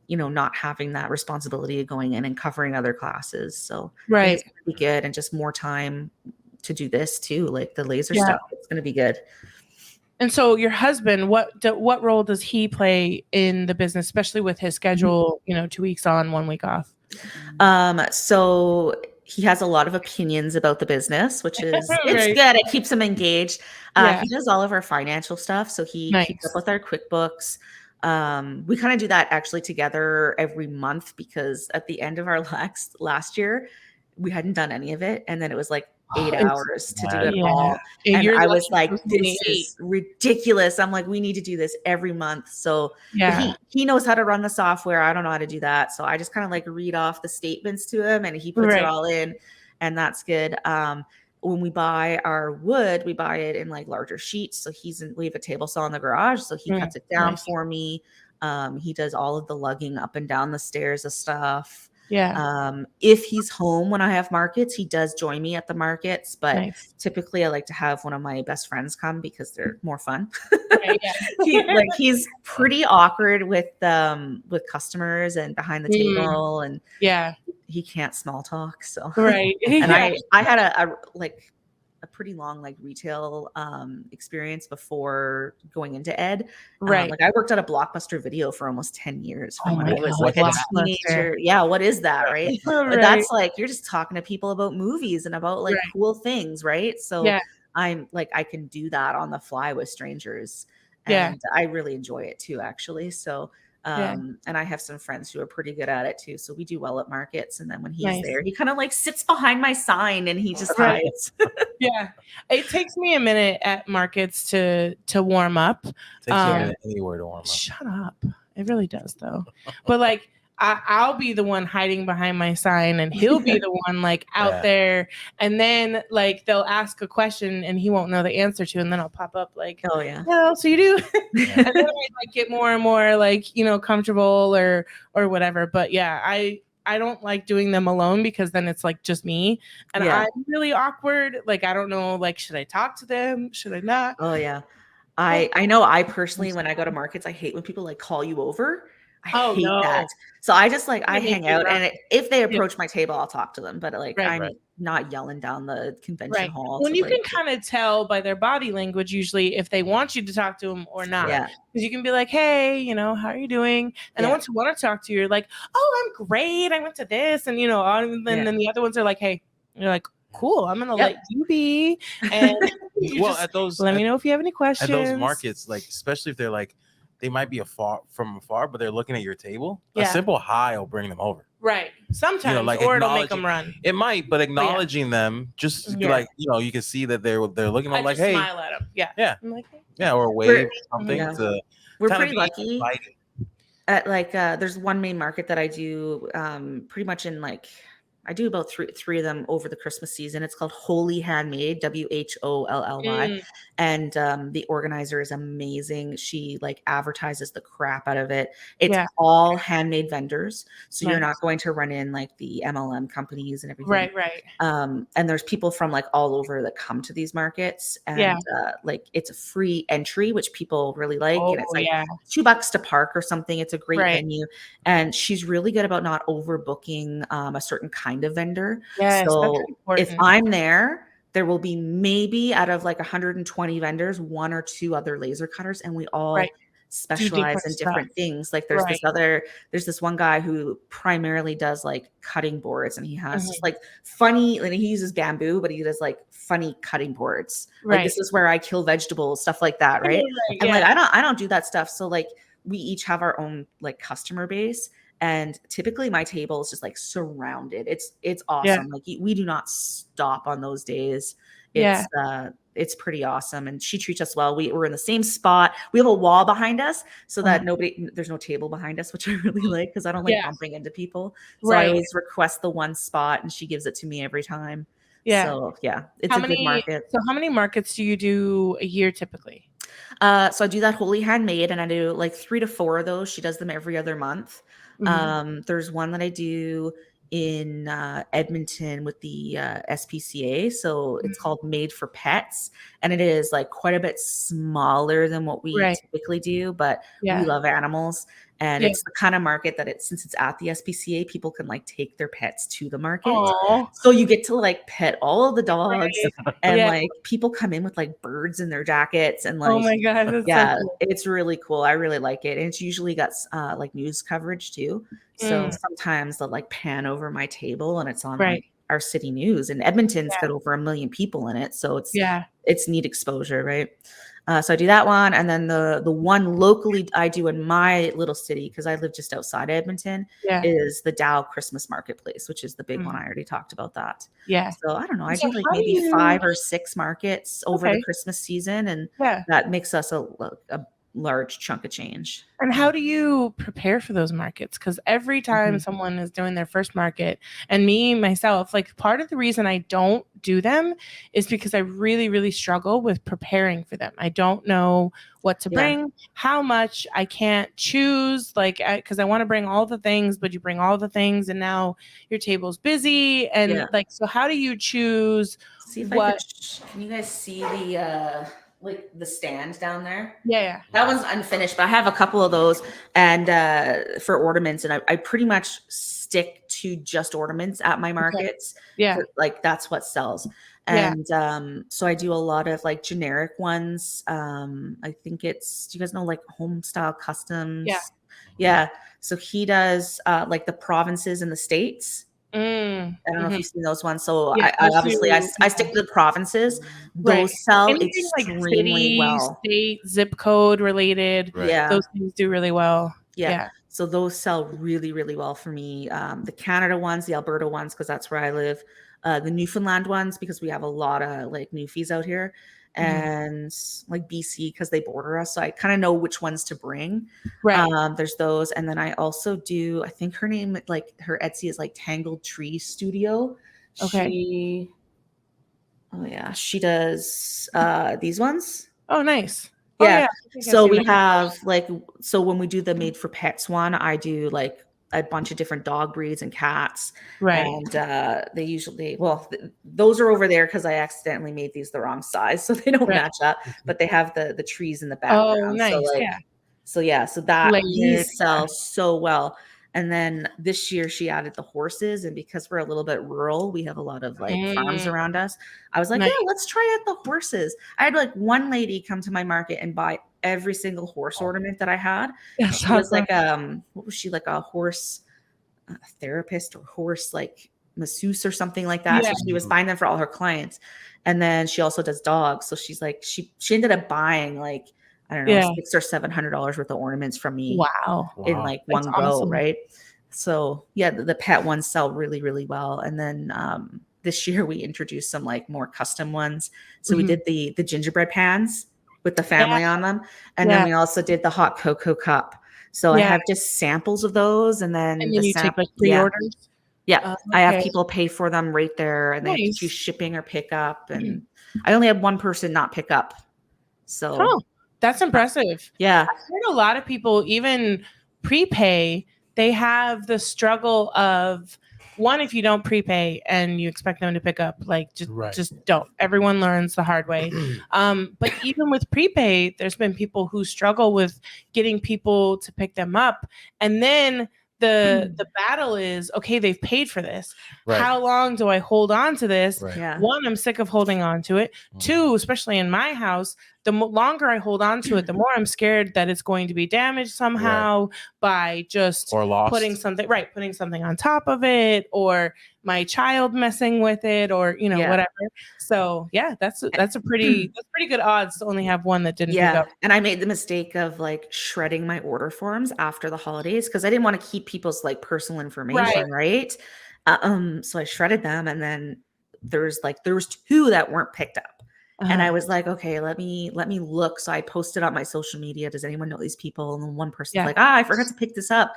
not having that responsibility of going in and covering other classes. So I think it's gonna be good, and just more time to do this too, like the laser stuff. It's going to be good. And so your husband, what role does he play in the business, especially with his schedule, 2 weeks on, 1 week off? So he has a lot of opinions about the business, which is it's good. It keeps him engaged. He does all of our financial stuff, so he keeps up with our QuickBooks. We kind of do that actually together every month, because at the end of our last year, we hadn't done any of it, and then it was like 8 hours to do it all. And I was like, this is ridiculous. I'm like, we need to do this every month. So he knows how to run the software. I don't know how to do that. So I just kind of like read off the statements to him, and he puts it all in, and that's good. When we buy our wood, we buy it in like larger sheets. So we have a table saw in the garage, so he cuts it down for me. He does all of the lugging up and down the stairs of stuff. If he's home when I have markets, he does join me at the markets, but typically I like to have one of my best friends come because they're more fun. He's pretty awkward with customers and behind the table, and he can't small talk. So and I had a pretty long like retail experience before going into ed. Right. Like I worked at a Blockbuster Video for almost 10 years from when I was like What's a teenager. Yeah, what is that, right? Right. But that's like you're just talking to people about movies and about like Right. cool things, right? So Yeah. I'm like I can do that on the fly with strangers. Yeah. And I really enjoy it too, actually. So Yeah. and I have some friends who are pretty good at it too. So we do well at markets. And then when he's Nice. there, he kind of like sits behind my sign and he just Right. hides. Yeah. It takes me a minute at markets to warm up. Takes you a minute anywhere to warm up. Shut up. It really does though. But like I'll be the one hiding behind my sign and he'll be the one like out there, and then like they'll ask a question and he won't know the answer to, and then I'll pop up like, oh yeah, well, so you do. And then I like get more and more like, you know, comfortable or whatever. But yeah, I don't like doing them alone because then it's like just me and I'm really awkward. Like I don't know, like should I talk to them? Should I not? Oh yeah. I know I personally, when I go to markets, I hate when people like call you over. I hate that. So I just like I hang out, and if they approach my table, I'll talk to them. But like I'm not yelling down the convention hall. When you can kind of tell by their body language usually if they want you to talk to them or not. Yeah. Because you can be like, hey, you know, how are you doing? And then once you want to talk to you, you're like, oh, I'm great. I went to this, and you know, and then the other ones are like, hey, and you're like, cool, I'm gonna let you be. And well, at those, let me know if you have any questions. At those markets, like especially if they're like, they might be from afar, but they're looking at your table. A simple hi will bring them over. Right. Sometimes, you know, like or it'll make them run. It might, but acknowledging them, just like, you know, you can see that they're looking at like, hey, smile at them. Yeah. Yeah. I'm like, hey. Yeah, or wave or something. We're pretty lucky. At like, there's one main market that I do pretty much in like, I do about three of them over the Christmas season. It's called Holy Handmade, WHOLLY. And the organizer is amazing. She like advertises the crap out of it. It's all handmade vendors. So you're not going to run in like the MLM companies and everything. Right. And there's people from like all over that come to these markets. And like it's a free entry, which people really like. And it's like $2 to park or something. It's a great venue. And she's really good about not overbooking a certain kind of vendor. So if I'm there will be maybe out of like 120 vendors, 1 or 2 other laser cutters, and we all specialize in different things. Like there's this one guy who primarily does like cutting boards, and he has just like funny, and he uses bamboo, but he does like funny cutting boards. Like this is where I kill vegetables, stuff like that, right? And like I don't do that stuff. So like we each have our own like customer base. And typically my table is just like surrounded. It's awesome. Like we do not stop on those days. It's pretty awesome. And she treats us well. We're in the same spot. We have a wall behind us so that there's no table behind us, which I really like because I don't like bumping into people. So I always request the one spot and she gives it to me every time. So it's a good market. So how many markets do you do a year typically? So I do that Holy Handmade, and I do like 3 to 4 of those. She does them every other month. There's one that I do in Edmonton with the SPCA. So it's called Made for Pets, and it is like quite a bit smaller than what we typically do, but we love animals. And it's the kind of market that since it's at the SPCA, people can like take their pets to the market. Aww. So you get to like pet all of the dogs and like people come in with like birds in their jackets and like, oh my God. That's so cool. It's really cool. I really like it. And it's usually got like news coverage too. So sometimes they'll like pan over my table and it's on like our city news, and Edmonton's got over 1 million people in it. So it's neat exposure. Right. So I do that one. And then the one locally I do in my little city, because I live just outside Edmonton, is the Dow Christmas Marketplace, which is the big one. I already talked about that. Yeah. So I don't know. I do like maybe 5 or 6 markets over the Christmas season. And that makes us a large chunk of change. And how do you prepare for those markets? Because every time someone is doing their first market, and me myself, like part of the reason I don't do them is because I really, really struggle with preparing for them. I don't know what to bring, how much. I can't choose, like, because I want to bring all the things, but you bring all the things and now your table's busy. And like, so how do you choose? See if can you guys see like the stand down there. Yeah. That one's unfinished, but I have a couple of those and for ornaments, and I pretty much stick to just ornaments at my markets. Yeah. Like that's what sells. And so I do a lot of like generic ones. I think it's, do you guys know like Home Style Customs? Yeah. So he does like the provinces in the States. I don't know if you've seen those ones. So I obviously I stick to the provinces. Those sell anything extremely like city, well. state, zip code related. Yeah. Those things do really well. Yeah. So those sell really, really well for me. The Canada ones, the Alberta ones, because that's where I live. The Newfoundland ones, because we have a lot of like Newfies out here, and like BC because they border us. So I kind of know which ones to bring. Right. There's those. And then I also do, I think her name, like her Etsy is like Tangled Tree Studio. Okay. She does these ones. Oh, nice. Yeah. So we have like, so when we do the Made for Pets one, I do like a bunch of different dog breeds and cats. Right. And they usually, those are over there because I accidentally made these the wrong size, so they don't match up, but they have the trees in the background. Oh, nice. So these sell so well. And then this year she added the horses, and because we're a little bit rural, we have a lot of like farms around us. I was like, yeah, let's try out the horses. I had like one lady come to my market and buy every single horse ornament that I had. She was like what was she, like a horse therapist or horse like masseuse or something like that. So she was buying them for all her clients. And then she also does dogs. So she's like, she ended up buying like, I don't know, $600 or $700 worth of ornaments from me. Wow. In like one go, right? So yeah, the pet ones sell really, really well. And then this year we introduced some like more custom ones. So we did the gingerbread pans with the family on them. And then we also did the hot cocoa cup. So I have just samples of those, and then you take like pre-orders. Yeah. I have people pay for them right there, and they have to choose shipping or pick up. And I only had one person not pick up. So that's impressive. Yeah. I've heard a lot of people, even prepay, they have the struggle of, one, if you don't prepay and you expect them to pick up, like just don't. Everyone learns the hard way. But even with prepay, there's been people who struggle with getting people to pick them up. And then the battle is, okay, they've paid for this. How long do I hold on to this? One, I'm sick of holding on to it. Two, especially in my house, the longer I hold on to it, the more I'm scared that it's going to be damaged somehow by just putting something on top of it, or my child messing with it, or whatever. So that's pretty good odds to only have one that didn't pick up. And I made the mistake of like shredding my order forms after the holidays because I didn't want to keep people's like personal information, right? So I shredded them, and then there was two that weren't picked up. And I was like, okay, let me look. So I posted on my social media, does anyone know these people? And then one person's like, I forgot to pick this up.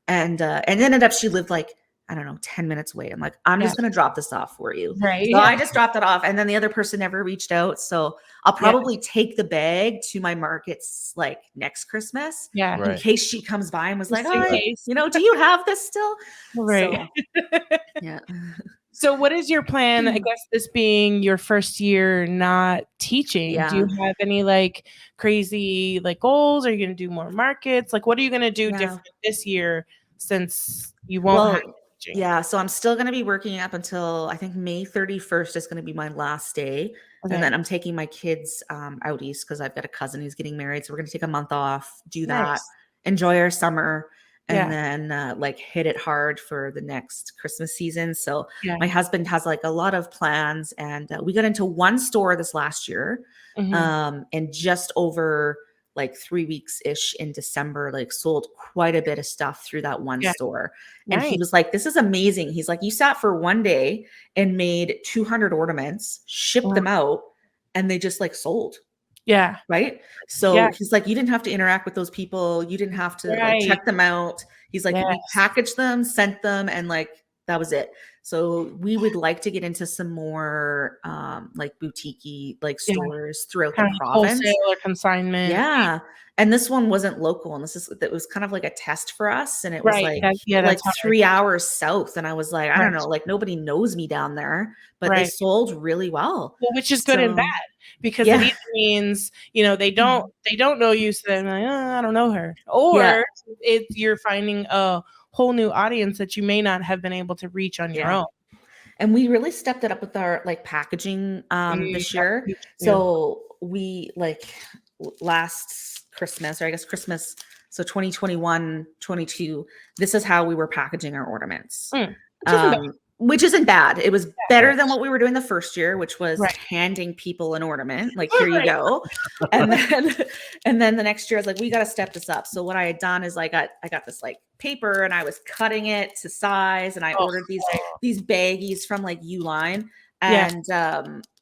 And ended up, she lived like, I don't know, 10 minutes away. I'm like, I'm just going to drop this off for you. Right. So I just dropped it off. And then the other person never reached out. So I'll probably take the bag to my markets like next Christmas. In case she comes by and was like, do you have this still? Right. So, yeah. So what is your plan? I guess this being your first year not teaching, do you have any like crazy like goals? Are you going to do more markets? Like, what are you going to do different this year since you won't have teaching? Yeah. So I'm still going to be working up until I think May 31st is going to be my last day. And then I'm taking my kids out east because I've got a cousin who's getting married. So we're going to take a month off, do that, enjoy our summer. And then like hit it hard for the next Christmas season. So my husband has like a lot of plans, and we got into one store this last year, and just over like 3 weeks ish in December, like sold quite a bit of stuff through that one store. And he was like, this is amazing. He's like, you sat for one day and made 200 ornaments, shipped them out, and they just like sold. Yeah. Right. So he's like, you didn't have to interact with those people. You didn't have to like, check them out. He's like, we packaged them, sent them, and like that was it. So we would like to get into some more like boutique-y like stores throughout the province. Wholesale or consignment. Yeah. And this one wasn't local. And it was kind of like a test for us. And it was like 3 hours south. And I was like, I don't know, like nobody knows me down there, but they sold really well. Which is good and bad, because it either means, they don't know you. So they're like, I don't know her. Or you're finding a whole new audience that you may not have been able to reach on your own. And we really stepped it up with our like packaging this year. So we last Christmas, or I guess Christmas, so 2021, 22, this is how we were packaging our ornaments. Which isn't bad. It was better than what we were doing the first year, which was handing people an ornament. Like, here you go. And then the next year I was like, we got to step this up. So what I had done is I got this like paper, and I was cutting it to size, and I ordered these baggies from like Uline, and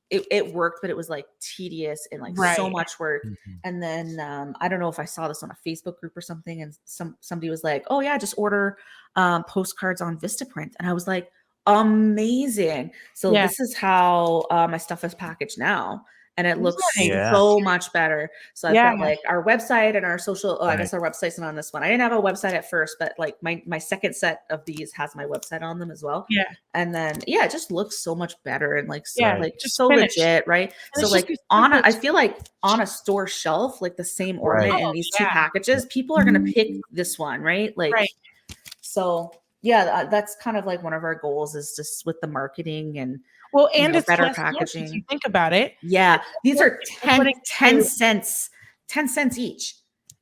it worked, but it was like tedious and like so much work. And then I don't know if I saw this on a Facebook group or something, and somebody was like, oh yeah, just order postcards on Vistaprint. And I was like, amazing. So this is how my stuff is packaged now, and it looks so much better. So I've got like our website and our social. I guess our website's not on this one. I didn't have a website at first, but like my second set of these has my website on them as well. And then it just looks so much better, and like just so finished. Legit, right? And so like I feel like on a store shelf, like the same ornament in these two packages, people are gonna pick this one, right? Like so. Yeah, that's kind of like one of our goals, is just with the marketing and it's better packaging. If you think about it. Yeah, these are 10 cents each,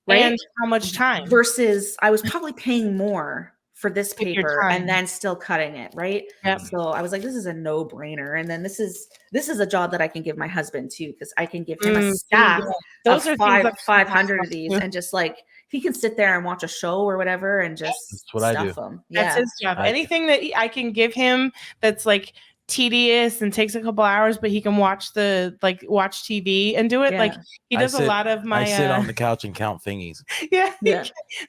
right? And how much time? Versus I was probably paying more for this paper and then still cutting it, right? So I was like, this is a no-brainer. And then this is a job that I can give my husband too, because I can give him a stack of 500 of these, and just like he can sit there and watch a show or whatever and just stuff them. That's his job. Anything that I can give him that's like tedious and takes a couple hours, but he can watch TV and do it. Like he does a lot of my. I sit on the couch and count thingies.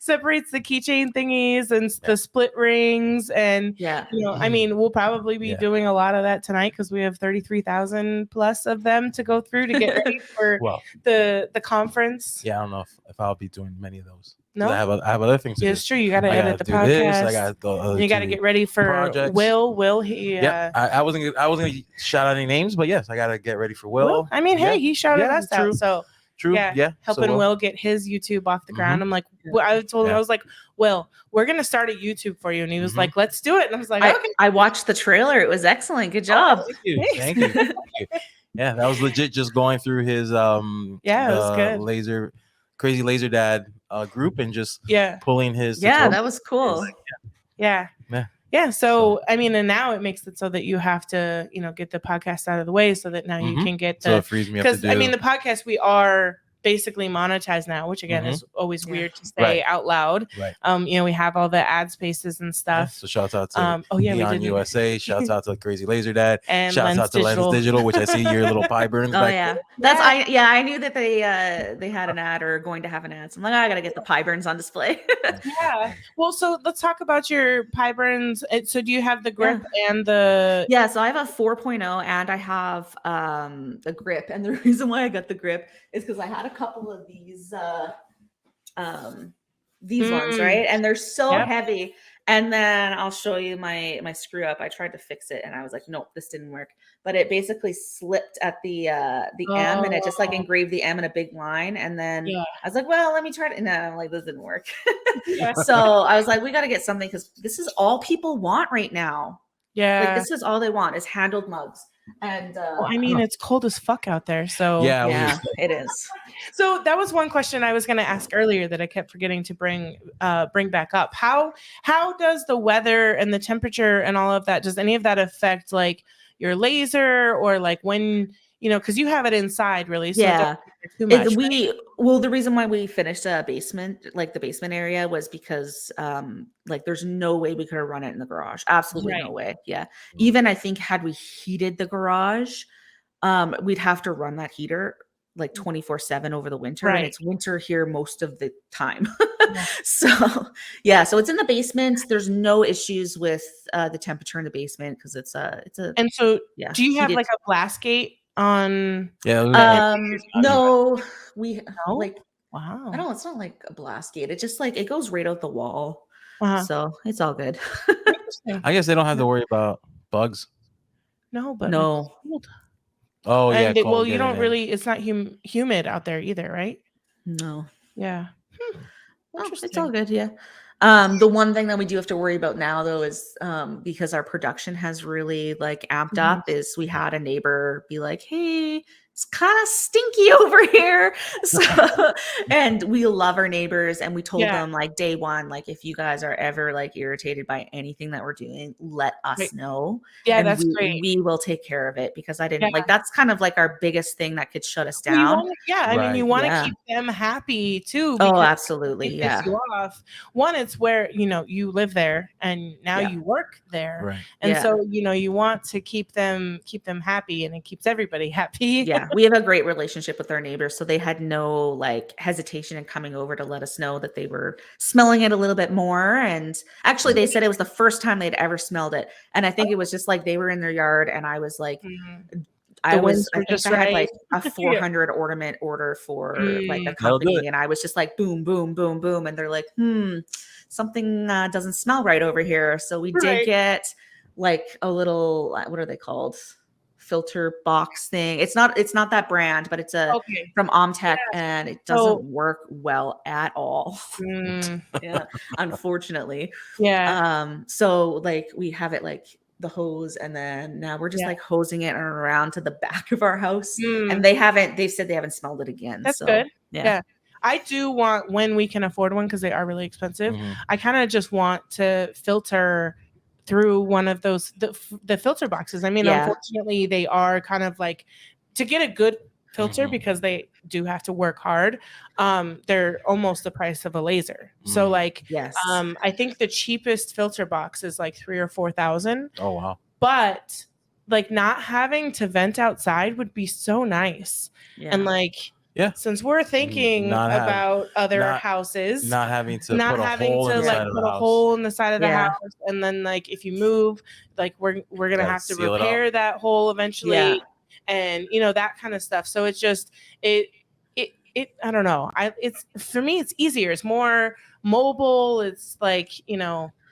Separates the keychain thingies and the split rings, and I mean, we'll probably be doing a lot of that tonight, because we have 33,000 plus of them to go through to get ready for the conference. I don't know if I'll be doing many of those. No, I have other things to do. It's true. You got to edit the podcast. You got to get ready for projects. Will. He. I wasn't gonna shout out any names, but yes, I got to get ready for Will. I mean, hey, he shouted us out, so true. Helping Will get his YouTube off the ground. I'm like, I told him, I was like, Will, we're gonna start a YouTube for you, and he was like, let's do it. And I was like, okay. I watched the trailer. It was excellent. Good job. Thank you. Yeah, that was legit. Just going through his it was good. Crazy Laser Dad group, and just pulling his that was cool. So I mean, and now it makes it so that you have to get the podcast out of the way, so that now you can get so it frees me up to do. I mean, the podcast, we are basically monetized now, which again is always weird to say out loud. We have all the ad spaces and stuff. So shouts out to Neon USA, shouts out to Crazy Laser Dad, and shouts out to Lens Digital, which I see your little pie burns back there. I knew that they had an ad, or going to have an ad. So I'm like, I gotta get the pie burns on display. Well, so let's talk about your pie burns. So do you have the grip and the so I have a 4.0, and I have the grip. And the reason why I got the grip is because I had a couple of these ones, right? And they're so heavy. And then I'll show you my screw up. I tried to fix it, and I was like, nope, this didn't work. But it basically slipped at the M, and it just like engraved the M in a big line. And then I was like, well, let me try it. And then I'm like, this didn't work. So I was like, we got to get something, because this is all people want right now. Like, this is all they want, is handled mugs. And I mean, it's cold as fuck out there, so it is. So that was one question I was going to ask earlier that I kept forgetting to bring back up. How does the weather and the temperature and all of that, does any of that affect like your laser, or like when because you have it inside, really? So too much, the reason why we finished the basement area, was because like there's no way we could have run it in the garage. Absolutely no way. Even I think had we heated the garage, we'd have to run that heater like 24/7 over the winter, and it's winter here most of the time. So so it's in the basement. There's no issues with the temperature in the basement because it's a And so do you have heated. like a blast gate on? No, we No? like Wow. I don't. It's not like a blast gate. It just like it goes right out the wall. Uh-huh. So it's all good. I guess they don't have to worry about bugs. No, but no. cold. Oh yeah. And well, you don't really. It's not humid out there either, right? No. Yeah. Oh, it's all good. Yeah. The one thing that we do have to worry about now though is because our production has really like amped up is we had a neighbor be like, hey, it's kind of stinky over here. So and we love our neighbors and we told them like day one, like if you guys are ever like irritated by anything that we're doing, let us know. Yeah, and that's great. We will take care of it because I didn't like that's kind of like our biggest thing that could shut us down. I mean, you want to keep them happy too. Oh, absolutely. Yeah. You off. One, it's where you live there and now you work there, right? And so you want to keep them happy, and it keeps everybody happy. Yeah, we have a great relationship with our neighbors, so they had no like hesitation in coming over to let us know that they were smelling it a little bit more. And actually, they said it was the first time they'd ever smelled it, and I think it was just like they were in their yard, and I was like. I had like a 400 ornament order for like a company, and I was just like boom, boom, boom, boom, and they're like, something doesn't smell right over here. So we did get like a little, what are they called? Filter box thing. It's not that brand, but it's from Omtech, and it doesn't work well at all. Yeah, unfortunately. Yeah. So like we have it like the hose, and then now we're just like hosing it around to the back of our house, and they've said they haven't smelled it again. That's so good. Yeah. I do want, when we can afford one, because they are really expensive, I kind of just want to filter through one of those the filter boxes. I mean, unfortunately, they are kind of like, to get a good filter, because they do have to work hard, they're almost the price of a laser. So like, I think the cheapest filter box is like $3,000 or $4,000. Oh wow. But like, not having to vent outside would be so nice. And like, since we're thinking about other houses, not having to put a hole in the side of the house, and then like if you move, like we're gonna have to repair that hole eventually, and that kind of stuff. So it's just it I don't know. It's, for me, it's easier. It's more mobile. It's like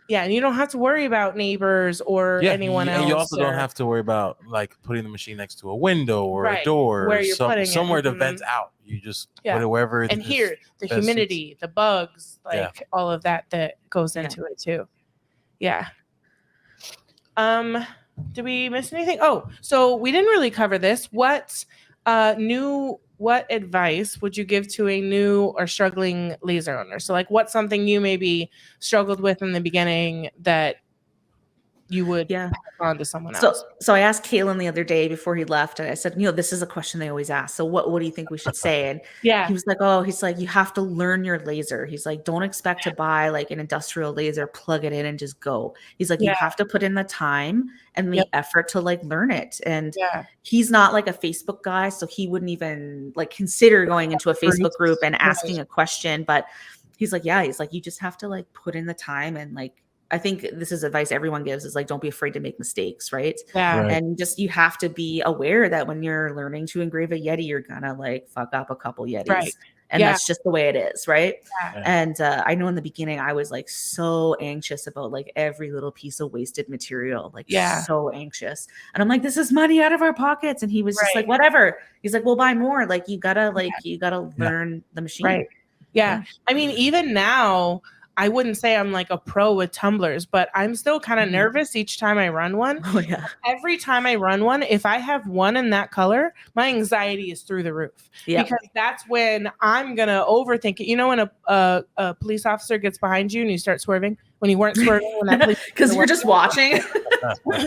and you don't have to worry about neighbors or anyone else. And you also don't have to worry about like putting the machine next to a window or a door, where you're putting somewhere to vent out. You just put it wherever. And here, the humidity, the bugs, like all of that goes into it too. Yeah. Did we miss anything? Oh, so we didn't really cover this. What advice would you give to a new or struggling laser owner? So like, what's something you maybe struggled with in the beginning that you would pass on to someone else? So I asked Kalen the other day before he left, and I said, this is a question they always ask. So what do you think we should say? And he was like, you have to learn your laser. He's like, don't expect to buy like an industrial laser, plug it in and just go. He's like, you have to put in the time and the effort to like learn it. And he's not like a Facebook guy, so he wouldn't even like consider going into a Facebook group and asking a question. But he's like, you just have to like put in the time. And like, I think this is advice everyone gives, is like, don't be afraid to make mistakes. Right. And just, you have to be aware that when you're learning to engrave a Yeti, you're gonna like fuck up a couple Yetis. And that's just the way it is. Right. And I know in the beginning, I was like so anxious about like every little piece of wasted material, like so anxious. And I'm like, this is money out of our pockets. And he was just like, whatever. He's like, we'll buy more. Like, you gotta learn the machine. Right. Yeah. I mean, even now, I wouldn't say I'm like a pro with tumblers, but I'm still kind of nervous each time I run one. Oh yeah. Every time I run one, if I have one in that color, my anxiety is through the roof. Because that's when I'm going to overthink it. When a police officer gets behind you and you start swerving, when you weren't swerving, because you're just watching.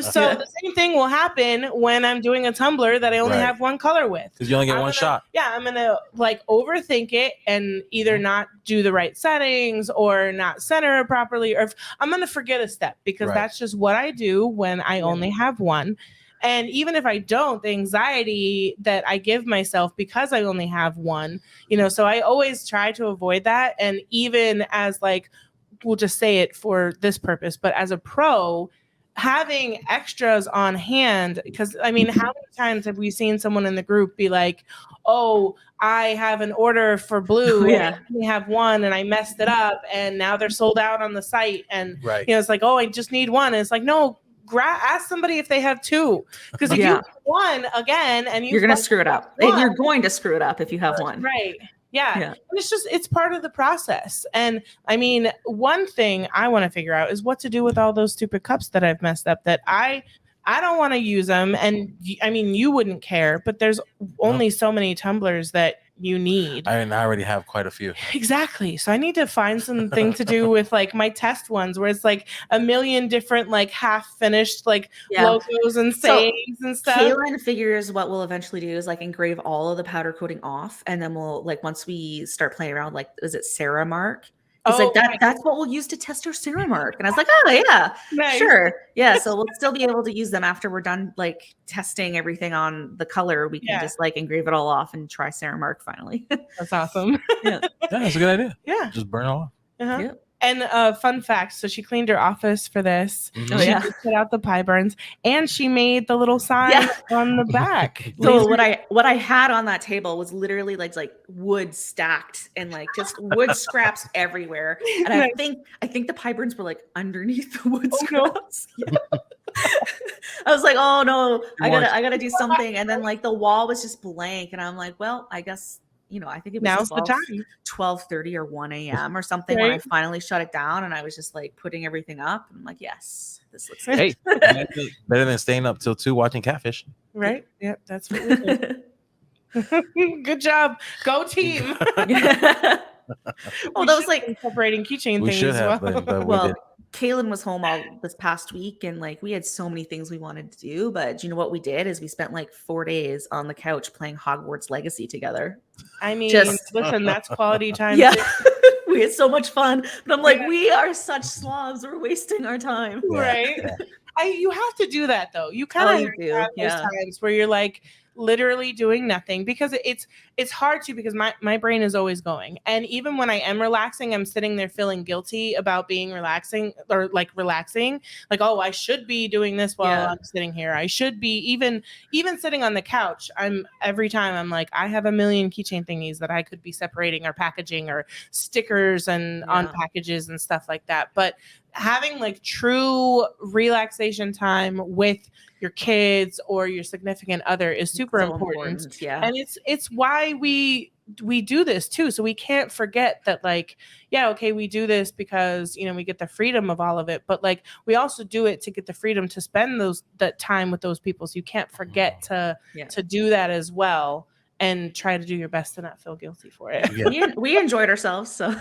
So the same thing will happen when I'm doing a tumbler that I only have one color with. Because you only get one shot. Yeah, I'm gonna like overthink it and either not do the right settings or not center it properly, or I'm gonna forget a step, because that's just what I do when I only have one. And even if I don't, the anxiety that I give myself because I only have one, so I always try to avoid that. And even as like, we'll just say it for this purpose, but as a pro, having extras on hand, because I mean, how many times have we seen someone in the group be like, oh, I have an order for blue and I only have one and I messed it up and now they're sold out on the site. And it's like, oh, I just need one. And it's like, no, ask somebody if they have two. Because if you have one again and you're going to screw it up. You're going to screw it up if you have one. Right. Yeah. And it's part of the process. And I mean, one thing I want to figure out is what to do with all those stupid cups that I've messed up that I don't want to use them. And I mean, you wouldn't care, but there's only so many tumblers that you need. I already have quite a few. Exactly. So I need to find something to do with like my test ones where it's like a million different like half finished like logos and sayings and stuff. Kaylin figures what we'll eventually do is like engrave all of the powder coating off, and then we'll like once we start playing around, like is it Sarah Mark? He's like that's what we'll use to test our Sarah Mark. And I was like, oh yeah, nice. Sure. Yeah. So we'll still be able to use them after we're done like testing everything on the color. We can just like engrave it all off and try Sarah Mark finally. That's awesome. That's a good idea. Yeah. Just burn it off. Yeah. And fun fact, so she cleaned her office for this. Mm-hmm. She put out the pie burns and she made the little sign on the back. So what I had on that table was literally like wood stacked and like just wood scraps everywhere. And I think the pie burns were like underneath the wood scraps. No. I was like, oh no, I gotta do something. And then like the wall was just blank. And I'm like, well, I guess I think it was now's the time. 12:30 or 1 a.m. or something when I finally shut it down, and I was just like putting everything up. And I'm like, yes, this looks good. Hey, better than staying up till 2 watching Catfish. Right? Yep, that's what we did. Good job. Go team. Well, that was like incorporating keychain things as well. But well, Kaylin was home all this past week and like we had so many things we wanted to do, but do you know what we did is we spent like 4 days on the couch playing Hogwarts Legacy together. I mean, listen, that's quality time. Yeah. We had so much fun, but I'm like, we are such slobs. We're wasting our time. Right. You have to do that though. You kind of have those times where you're like literally doing nothing because it's hard to, because my brain is always going. And even when I am relaxing, I'm sitting there feeling guilty about being relaxing, like, oh, I should be doing this while I'm sitting here. I should be even sitting on the couch. Every time I'm like, I have a million keychain thingies that I could be separating or packaging or stickers and on packages and stuff like that. But having like true relaxation time with your kids or your significant other is super important. Yeah. And it's why we do this too. So we can't forget that like, we do this because, we get the freedom of all of it, but like we also do it to get the freedom to spend that time with those people. So you can't forget to do that as well and try to do your best to not feel guilty for it. Yeah. We enjoyed ourselves. So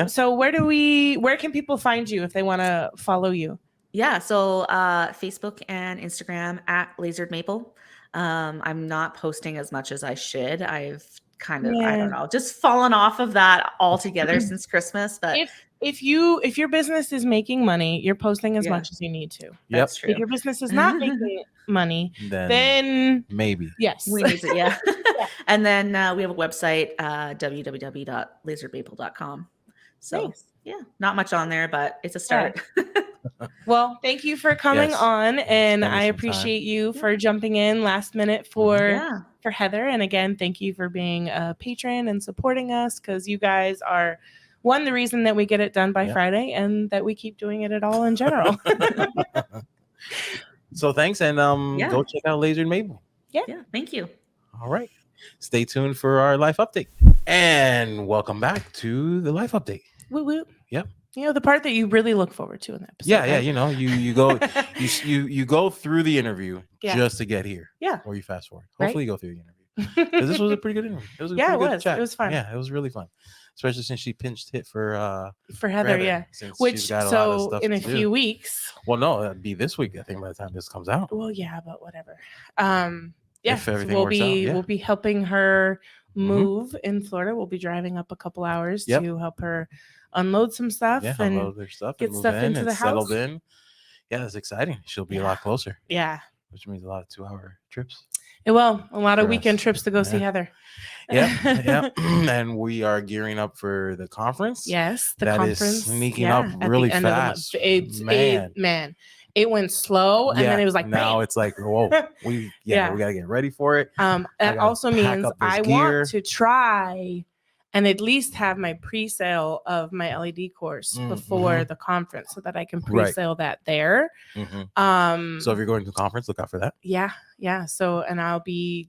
So where can people find you if they want to follow you? Yeah. So Facebook and Instagram at Lasered Maple. I'm not posting as much as I should. I've kind of, I don't know, just fallen off of that altogether since Christmas. But if your business is making money, you're posting as much as you need to. That's true. If your business is not making money, then maybe. Yes. We need to, And then we have a website, www.laseredmaple.com. So not much on there, but it's a start. Well, thank you for coming on, and I appreciate you for jumping in last minute for Heather. And again, thank you for being a patron and supporting us, because you guys are the reason that we get it done by Friday and that we keep doing it at all in general. So thanks, and go check out Lasered Maple. Yeah, thank you. All right. Stay tuned for our life update. And welcome back to the life update. Woo woo. Yep. The part that you really look forward to in the episode. Yeah. You go you go through the interview just to get here. Yeah. Or you fast forward. Hopefully you go through the interview. Because this was a pretty good interview. It was a pretty good chat. It was fun. Yeah, it was really fun. Especially since she pinched hit for Heather, which so in a few weeks. Well, no, that'd be this week, I think, by the time this comes out. Well, yeah, but whatever. If everything works out, we'll be helping her move in Florida. We'll be driving up a couple hours to help her unload some stuff and unload their stuff get and move stuff in into and the house. settled in. Yeah, that's exciting. She'll be a lot closer. Yeah. Which means a lot of 2-hour trips. It will. A lot of weekend trips to go see Heather. Yeah. And we are gearing up for the conference. Yes, the that conference is sneaking up really fast. It went slow, and then it was like now bam. It's like whoa, we gotta get ready for it. That also means I want to try and at least have my pre-sale of my LED course before the conference, so that I can pre-sale that there. So if you're going to the conference, look out for that. Yeah. So, and I'll be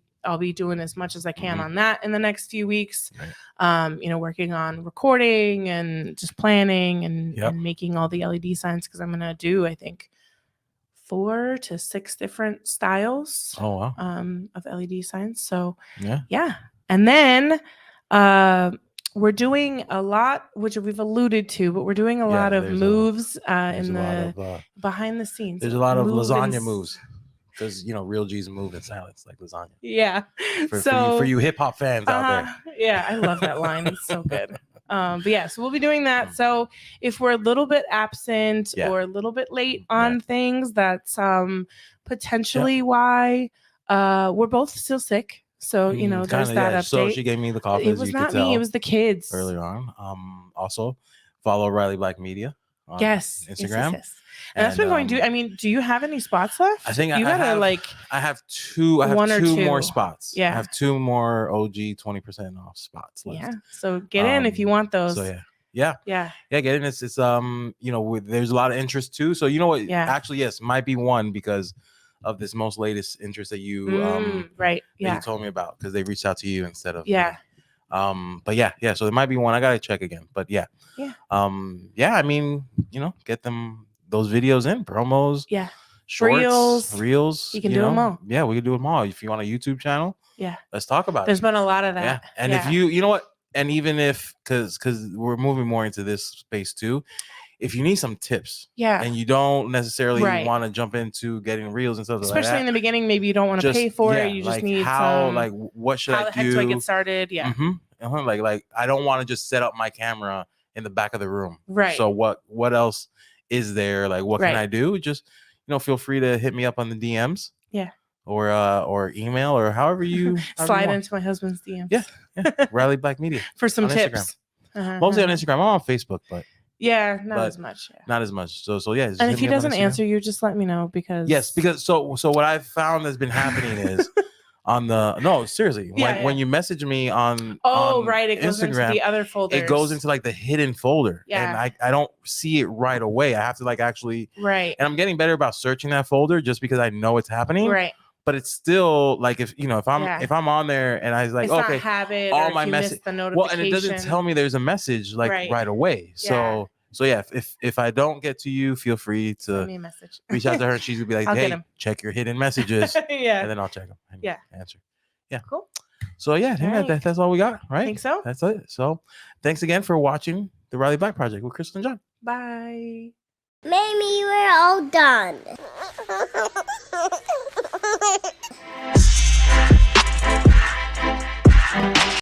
doing as much as I can on that in the next few weeks. Working on recording and just planning and making all the LED signs, because I'm gonna do, I think, 4 to 6 different styles. Oh wow. Of LED signs. So yeah. And then we're doing a lot, which we've alluded to, but we're doing a lot of moves in the behind the scenes. There's a lot of lasagna moves, because real G's move in silence like lasagna. Yeah. For you hip hop fans out there. Yeah, I love that line. It's so good. But yeah, so we'll be doing that. So if we're a little bit absent or a little bit late on things, that's potentially why we're both still sick. So, there's that update. So she gave me the cough. It was not me. It was the kids. Earlier on. Also, follow Riley Black Media on Instagram. Yes. And that's been going to, I mean, do you have any spots left? I think you gotta I have two. I have one or two two more spots. Yeah. I have 2 more OG 20% off spots left. Yeah. So get in if you want those. So yeah. Get in. It's there's a lot of interest too. So you know what? Yeah. Actually, yes, might be one because of this most latest interest that you that you told me about, because they reached out to you instead of but yeah, so there might be one. I gotta check again, but I mean, get them those videos in, promos, shorts, reels. You can do them all. Yeah, we can do them all. If you want a YouTube channel, let's talk about There's been a lot of that. And if you know what, and even if because we're moving more into this space too, if you need some tips, and you don't necessarily want to jump into getting reels and stuff, especially like that, in the beginning, maybe you don't want to pay for it. You just need what should I do? How do I get started? Yeah. Like I don't want to just set up my camera in the back of the room. Right. So what else is there? Like what can I do? Just feel free to hit me up on the DMs. Yeah. Or email or however you slide into my husband's DMs. Yeah. Riley Black Media for some tips. Mostly on Instagram. I'm on Facebook, but not as much. Yeah. Not as much. So yeah. And if he doesn't answer you, just let me know, because so what I've found has been happening is seriously, when you message me on it goes Instagram, into the other folder. It goes into like the hidden folder. Yeah. And I don't see it right away. I have to actually and I'm getting better about searching that folder just because I know it's happening. Right. But it's still like if I'm on there and I was like, it's okay, not habit, all or my message. Well, and it doesn't tell me there's a message right away. So if I don't get to you, feel free to send me a message. Reach out to her, and she's gonna be like, hey, check your hidden messages. And then I'll check them and answer. Yeah. Cool. So I think that's all we got, right? I think so. That's it. So thanks again for watching the Riley Black Project with Crystal and John. Bye. Maybe we're all done.